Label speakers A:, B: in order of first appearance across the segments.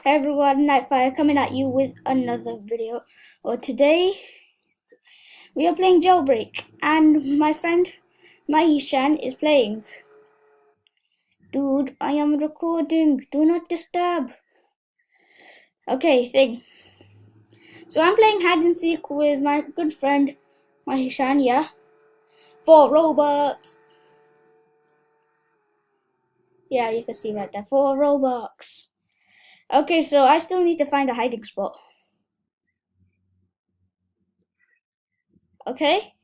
A: Hey everyone, Nightfire coming at you with another video. Today we are playing Jailbreak, and my friend Mahishan is playing. Dude, I am recording. Do not disturb. Okay, thing. So I'm playing hide and seek with my good friend Mahishan. Yeah, for Robux. Yeah, you can see right there. For Robux. Okay, so I still need to find a hiding spot. Okay.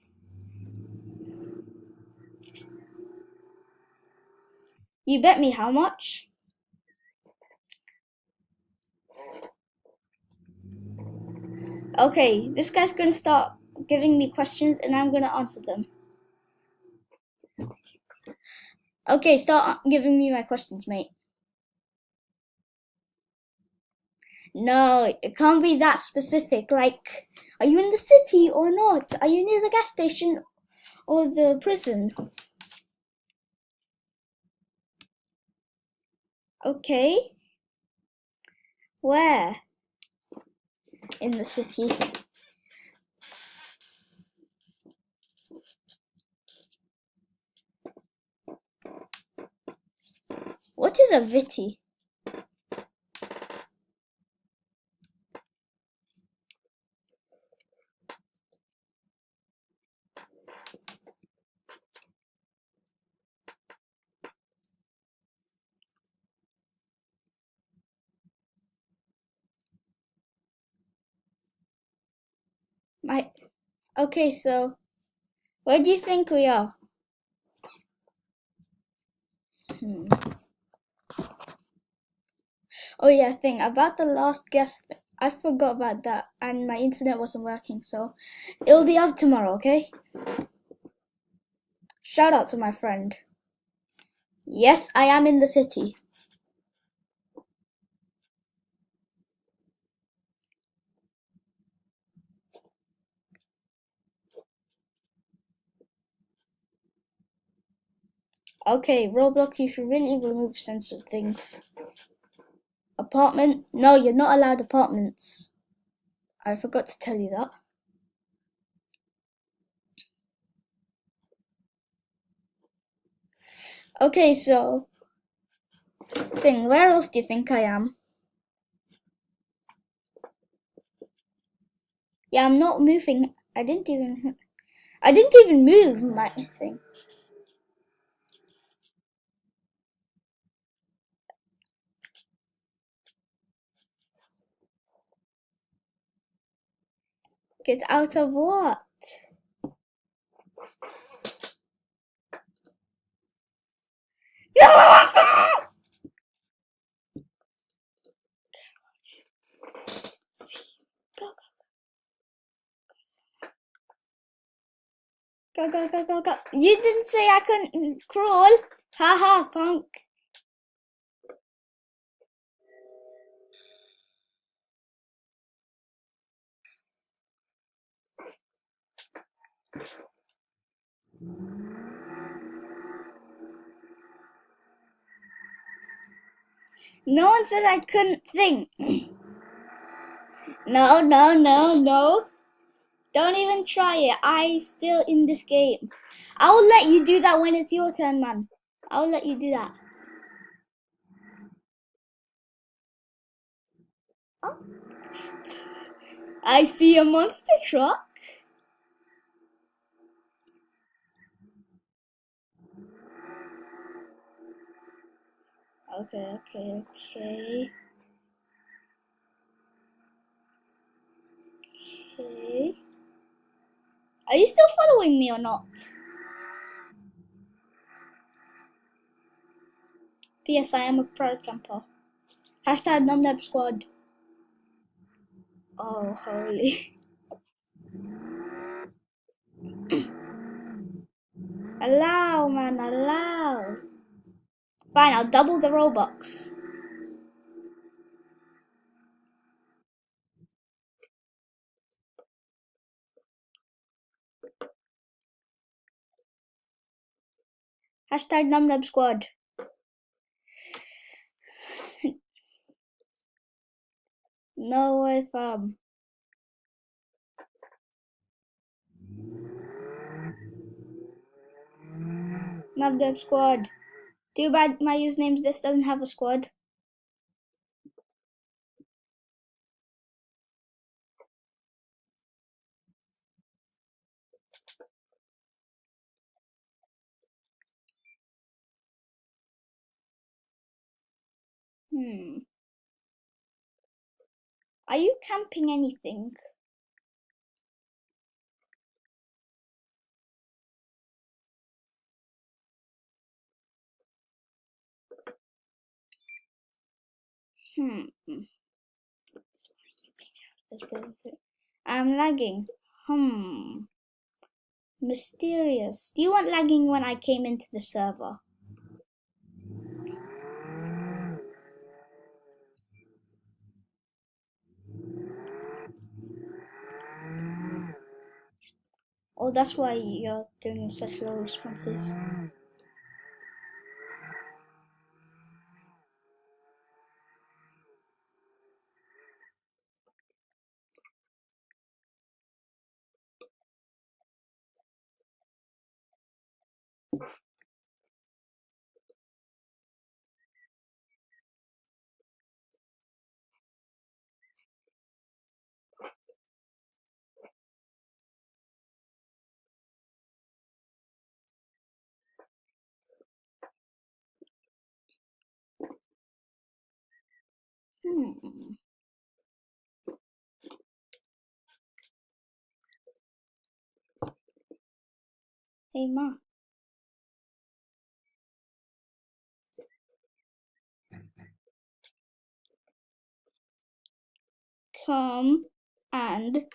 A: You bet me how much? Okay, this guy's gonna start giving me questions and I'm gonna answer them. Okay, start giving me my questions, mate. No, it can't be that specific. Like, are you in the city or not? Are you near the gas station or the prison? Okay. Where? In the city. What is a vitty? My. Okay, so where do you think we are? Oh yeah, thing about the last guest. I forgot about that, and my internet wasn't working, so it will be up tomorrow. Okay. Shout out to my friend. Yes, I am in the city. Okay, Roblox, you should really remove censored things. Apartment? No, you're not allowed apartments. I forgot to tell you that. Okay, so thing, where else do you think I am? Yeah, I'm not moving. I didn't even move my thing. Get out of what? Go, go, go, go, go, go. You didn't say I couldn't crawl. Haha, punk. No one said I couldn't think. No, no, no, no. Don't even try it. I'm still in this game. I'll let you do that when it's your turn, man. I'll let you do that. Oh. I see a monster truck. Okay, okay, okay. Okay. Are you still following me or not? P.S. I am a pro camper. Hashtag NumNab squad. Oh, holy. Allow, man, allow. Fine, I'll double the Robux. Hashtag NumNab squad. No way, fam. Navdev squad. Too bad my usernames this doesn't have a squad. Are you camping anything? I'm lagging. Mysterious. Do you want lagging when I came into the server? Oh, that's why you're doing such low responses. Hey, Ma. Come and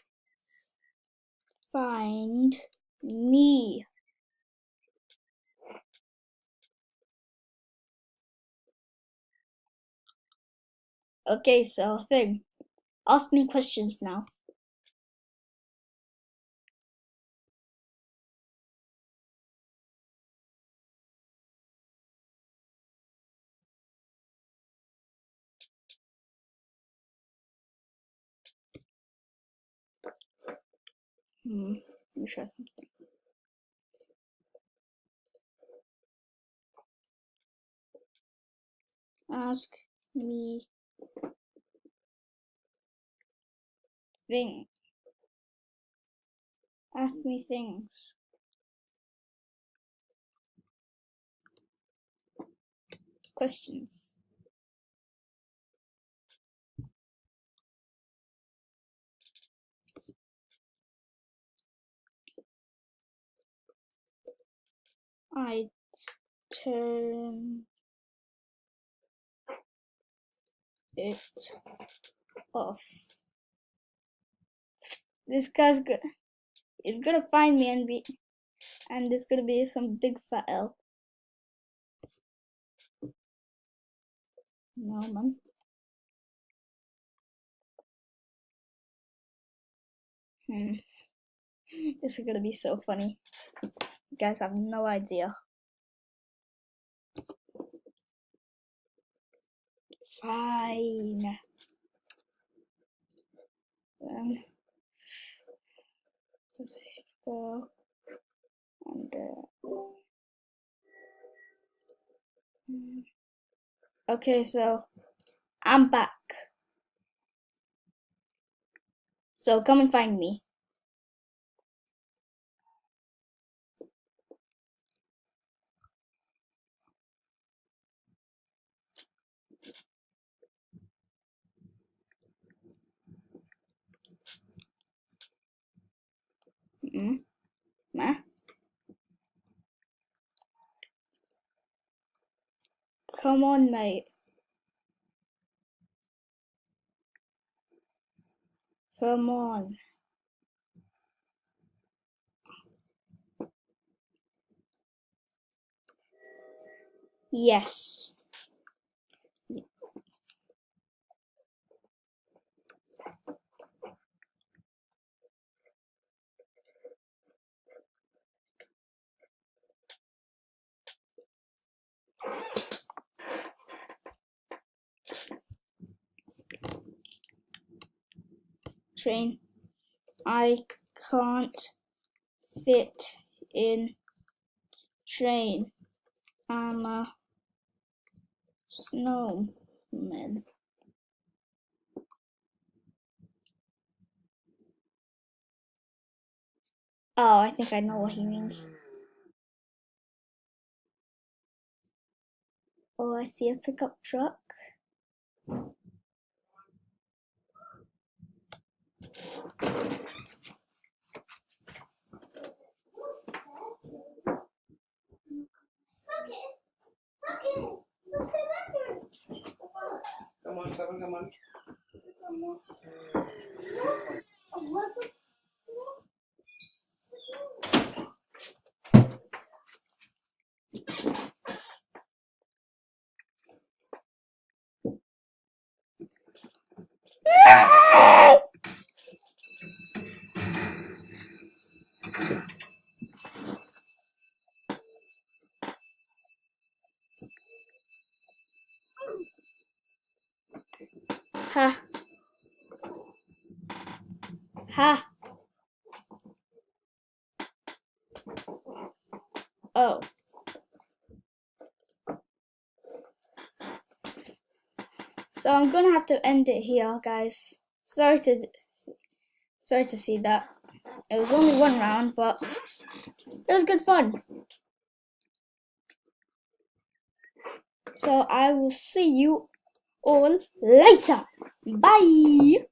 A: find me. Okay, so thing. Ask me questions now. Let me try something. Ask me thing. Ask me things. Questions. I turn it off. This guy's good. He's gonna find me and there's gonna be some big fat L. No, man. This is gonna be so funny. You guys have no idea. Fine. Then let's go and okay, so I'm back. So come and find me. Ma? Come on, mate. Come on. Yes. train. I can't fit in train. I'm a snowman. Oh, I think I know what he means. Oh, I see a pickup truck.
B: Come on, come on.
A: Ha. Ha. Oh. So I'm gonna have to end it here, guys. Sorry to see that. It was only one round, but it was good fun. So I will see you all later. Bye.